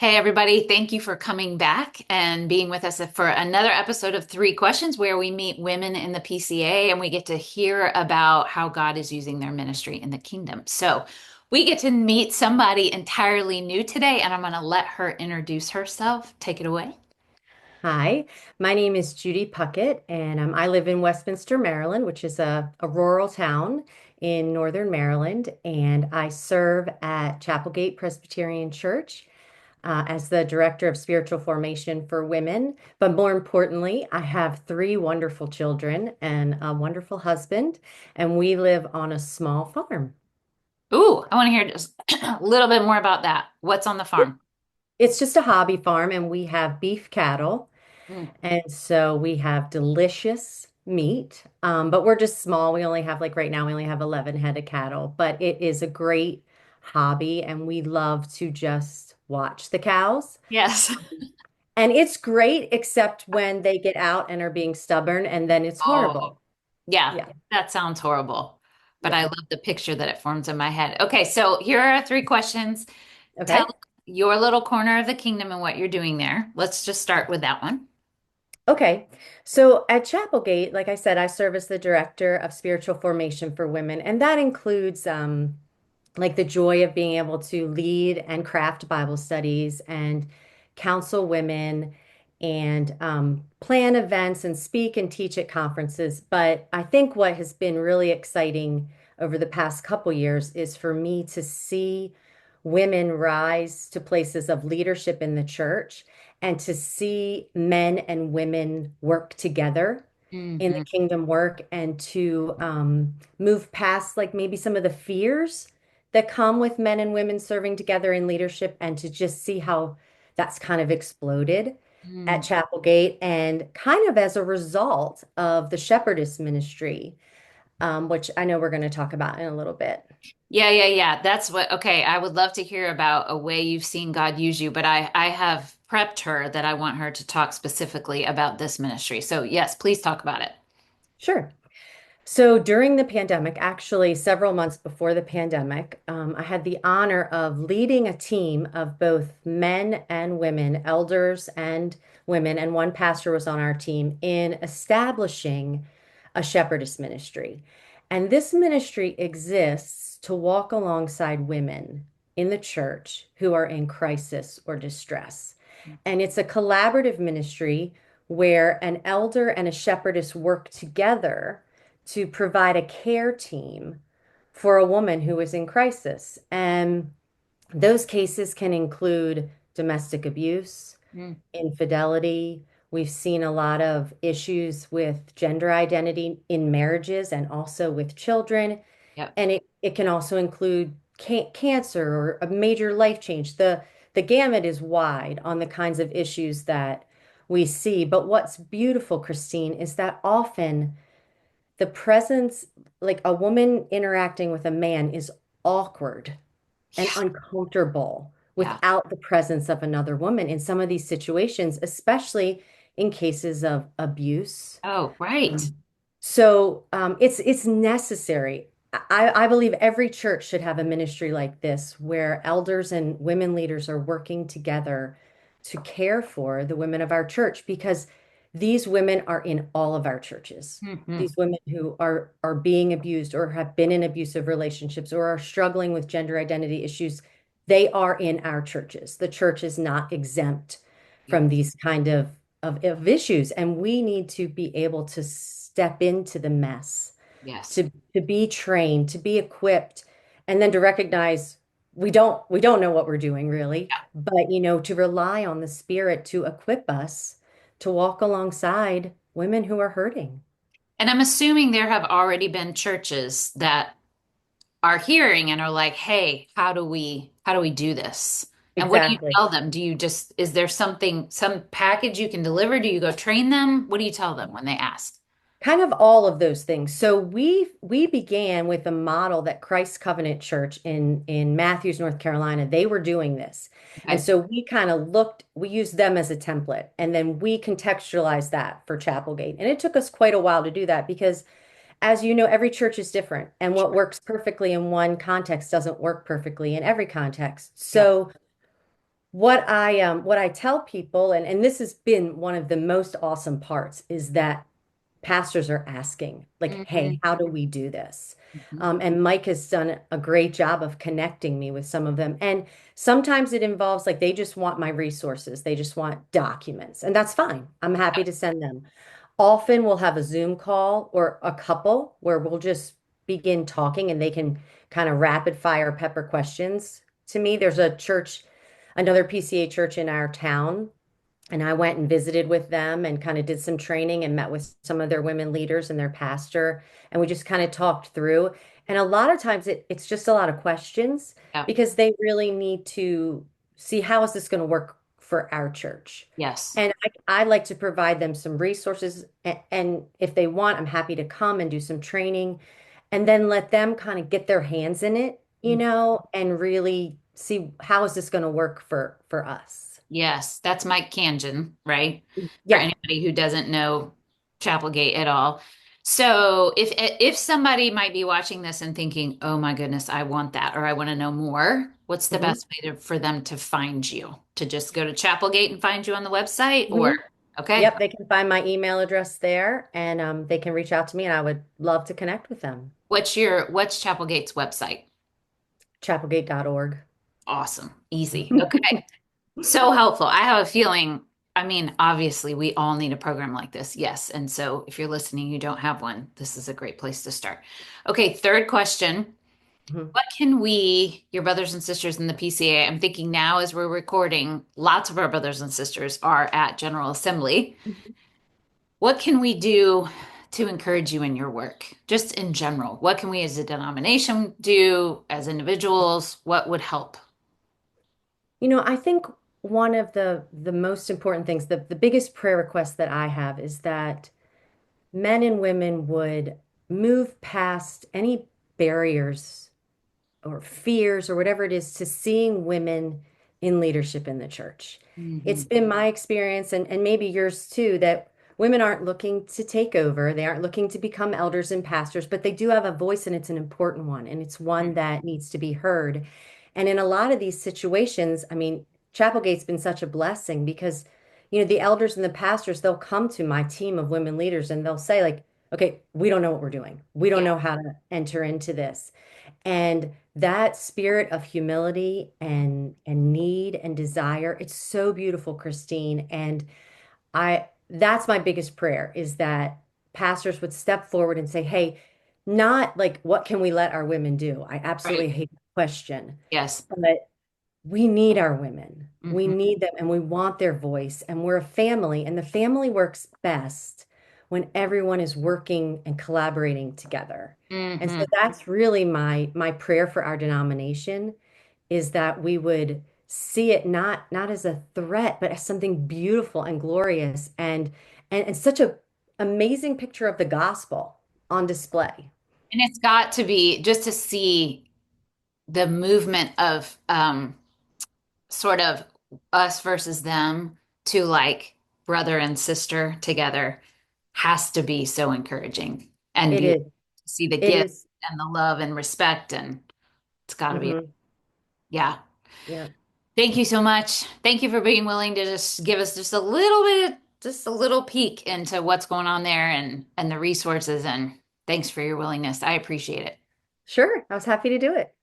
Hey, everybody. Thank you for coming back and being with us for another episode of Three Questions, where we meet women in the PCA and we get to hear about how God is using their ministry in the kingdom. So, we get to meet somebody entirely new today, and I'm going to let her introduce herself. Take it away. Hi, my name is Judy Puckett, and I live in Westminster, Maryland, which is a rural town in northern Maryland. And I serve at Chapelgate Presbyterian Church as the Director of Spiritual Formation for Women. But more importantly, I have three wonderful children and a wonderful husband, and we live on a small farm. Ooh, I want to hear just a little bit more about that. What's on the farm? It's just a hobby farm, and we have beef cattle. Mm. And so we have delicious meat, but we're just small. We only have, like right now, we only have 11 head of cattle, but it is a great hobby and we love to just watch the cows. Yes. And it's great, except when they get out and are being stubborn, and then it's Oh, horrible. yeah, Yeah. that sounds horrible, but I Yeah. love the picture that it forms in my head. Okay, so here are three questions. Tell Okay. your little corner of the kingdom and what you're doing there. Let's just start with that one. Okay. So at Chapelgate, like I said, I serve as the director of spiritual formation for women, and that includes like the joy of being able to lead and craft Bible studies and counsel women and plan events and speak and teach at conferences. But I think what has been really exciting over the past couple years is for me to see women rise to places of leadership in the church and to see men and women work together in the Hmm. kingdom work and to move past like maybe some of the fears that come with men and women serving together in leadership and to just see how that's kind of exploded at Mm. Chapelgate and kind of as a result of the shepherdess ministry, which I know we're going to talk about in a little bit. Yeah. That's what, okay, I would love to hear about a way you've seen God use you, but I have prepped her that I want her to talk specifically about this ministry. So, yes, please talk about it. Sure. So during the pandemic, actually several months before the pandemic, I had the honor of leading a team of both men and women, elders and women, and one pastor was on our team in establishing a shepherdess ministry. And this ministry exists to walk alongside women in the church who are in crisis or distress. And it's a collaborative ministry where an elder and a shepherdess work together to provide a care team for a woman who is in crisis. And those cases can include domestic abuse, Mm. infidelity. We've seen a lot of issues with gender identity in marriages and also with children. Yep. And it can also include cancer or a major life change. The gamut is wide on the kinds of issues that we see. But what's beautiful, Christine, is that often the presence, like a woman interacting with a man, is awkward and Yeah. uncomfortable Yeah. without the presence of another woman in some of these situations, especially in cases of abuse. Oh, right. Um, it's necessary. I believe every church should have a ministry like this where elders and women leaders are working together to care for the women of our church because these women are in all of our churches. Hmm. These women who are being abused or have been in abusive relationships or are struggling with gender identity issues, they are in our churches. The church is not exempt Yep. from these kind of issues, and we need to be able to step into the mess, Yes. to be trained, to be equipped, and then to recognize we don't know what we're doing really, but to rely on the Spirit to equip us to walk alongside women who are hurting. And I'm assuming there have already been churches that are hearing and are like, "Hey, how do we do this?" And what do you Exactly. tell them? Do you just is there something some package you can deliver? Do you go train them? What do you tell them when they ask? Kind of all of those things. So we began with a model that Christ Covenant Church in Matthews, North Carolina, they were doing this. And Okay. so we kind of looked, we used them as a template, and then we contextualized that for Chapelgate. And it took us quite a while to do that because, as you know, every church is different, and what works perfectly in one context doesn't work perfectly in every context. Yep. So What I tell people, and this has been one of the most awesome parts, is that pastors are asking, like, Hmm. hey, how do we do this? Hmm. And Mike has done a great job of connecting me with some of them. And sometimes it involves like they just want my resources, they just want documents, and that's fine. I'm happy to send them. Often we'll have a Zoom call or a couple where we'll just begin talking and they can kind of rapid fire pepper questions to me. There's a church, another PCA church in our town, and I went and visited with them and kind of did some training and met with some of their women leaders and their pastor. And we just kind of talked through. And a lot of times it's just a lot of questions Yeah. because they really need to see how is this going to work for our church. Yes. And I like to provide them some resources. And if they want, I'm happy to come and do some training and then let them kind of get their hands in it, and really see how is this going to work for us. Yes, that's Mike Kangen, right? For Yeah. anybody who doesn't know Chapelgate at all. So if somebody might be watching this and thinking, "Oh my goodness, I want that," or "I want to know more," what's the hmm best way for them to find you? To just go to Chapelgate and find you on the website, or hmm okay, Yep, they can find my email address there and they can reach out to me and I would love to connect with them. what's Chapelgate's website? Chapelgate.org. Awesome, easy. Okay. So helpful. I have a feeling, I mean, obviously, we all need a program like this. Yes. And so if you're listening, you don't have one, this is a great place to start. Okay, third question. Mhm. What can we, your brothers and sisters in the PCA, I'm thinking now as we're recording, lots of our brothers and sisters are at General Assembly. What can we do to encourage you in your work, just in general? What can we as a denomination do, as individuals? What would help? I think one of the most important things, the biggest prayer request that I have is that men and women would move past any barriers or fears or whatever it is to seeing women in leadership in the church. It's Hmm. been my experience and maybe yours too that women aren't looking to take over. They aren't looking to become elders and pastors, but they do have a voice and it's an important one and it's one that needs to be heard. And in a lot of these situations, I mean, Chapelgate's been such a blessing because, the elders and the pastors, they'll come to my team of women leaders and they'll say like, okay, we don't know what we're doing. We don't Yeah. know how to enter into this. And that spirit of humility and need and desire, it's so beautiful, Christine. And I that's my biggest prayer is that pastors would step forward and say, "Hey, not like what can we let our women do?" I Right. absolutely hate the question, Yes. but we need our women. We Hmm. need them and we want their voice. And we're a family, and the family works best when everyone is working and collaborating together. And so Hmm. that's really my prayer for our denomination is that we would see it not as a threat, but as something beautiful and glorious and such a amazing picture of the gospel on display. And it's got to be just to see the movement of sort of us versus them to like brother and sister together has to be so encouraging and It beautiful is. to see the It gift is. and the love and respect and it's got to be hmm yeah. Yeah. Thank you so much. Thank you for being willing to just give us just a little bit, just a little peek into what's going on there and the resources and thanks for your willingness. I appreciate it. Sure. I was happy to do it.